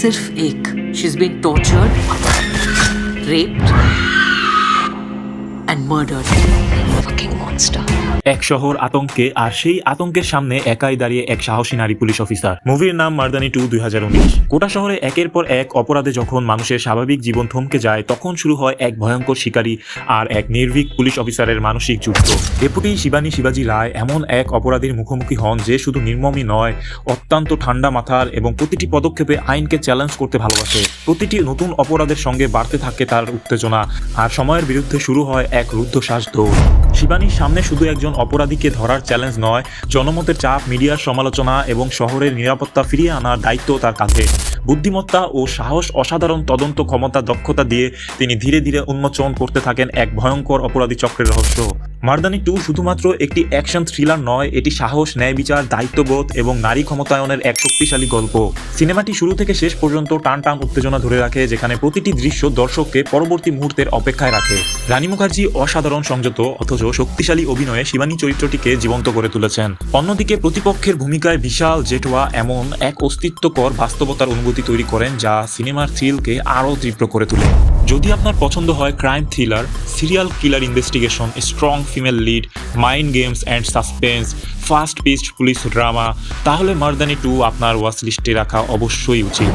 सिर्फ एक, she is been tortured, raped and murdered. Fucking monster. এক শহর আতঙ্কে, আর সেই আতঙ্কের সামনে একাই দাঁড়িয়ে এক সাহসী নারী পুলিশ অফিসার। মুভির নাম মার্দানি 2 2019। গোটা শহরে একের পর এক অপরাধে যখন মানুষের স্বাভাবিক জীবন থমকে যায়, তখন শুরু হয় এক ভয়ঙ্কর শিকারী আর এক নির্ভীক পুলিশ অফিসারের মানসিক যুদ্ধ। ডেপুটি শিবাজি রায় এমন এক অপরাধীর মুখোমুখি হন যে শুধু নির্মমই নয়, অত্যন্ত ঠান্ডা মাথার এবং প্রতিটি পদক্ষেপে আইনকে চ্যালেঞ্জ করতে ভালোবাসে। প্রতিটি নতুন অপরাধের সঙ্গে বাড়তে থাকে তার উত্তেজনা, আর সময়ের বিরুদ্ধে শুরু হয় এক রুদ্ধশ্বাস দৌড়। শিবানীর সামনে শুধু একজন অপরাধীকে ধরার চ্যালেঞ্জ নয়, জনমতের চাপ, মিডিয়ার সমালোচনা এবং শহরের নিরাপত্তা ফিরিয়ে আনার দায়িত্ব তার কাঁধে। বুদ্ধিমত্তা ও সাহস, অসাধারণ তদন্ত ক্ষমতা, দক্ষতা দিয়ে তিনি ধীরে ধীরে উন্মোচন করতে থাকেন এক ভয়ঙ্কর অপরাধী চক্রের রহস্য। মার্দানি 2 শুধুমাত্র একটি অ্যাকশন থ্রিলার নয়, এটি সাহস, ন্যায় বিচার, দায়িত্ববোধ এবং নারী ক্ষমতায়নের এক শক্তিশালী গল্প। সিনেমাটি শুরু থেকে শেষ পর্যন্ত টান উত্তেজনা ধরে রাখে, যেখানে প্রতিটি দৃশ্য দর্শককে পরবর্তী মুহূর্তের অপেক্ষায় রাখে। রানী মুখার্জি অসাধারণ সংযত অথচ শক্তিশালী অভিনয়ে শিবানী চরিত্রটিকে জীবন্ত করে তুলেছেন। অন্যদিকে প্রতিপক্ষের ভূমিকায় বিশাল জেঠওয়া এমন এক অস্তিত্বকর বাস্তবতার অনুভূতি তৈরি করেন যা সিনেমার থ্রিলকে আরও তীব্র করে তোলে। যদি আপনার পছন্দ হয় crime thriller, serial killer investigation, strong female lead, mind games and suspense, fast paced police drama, তাহলে মার্দানি 2 আপনার ওয়াচ লিস্টে রাখা অবশ্যই উচিত।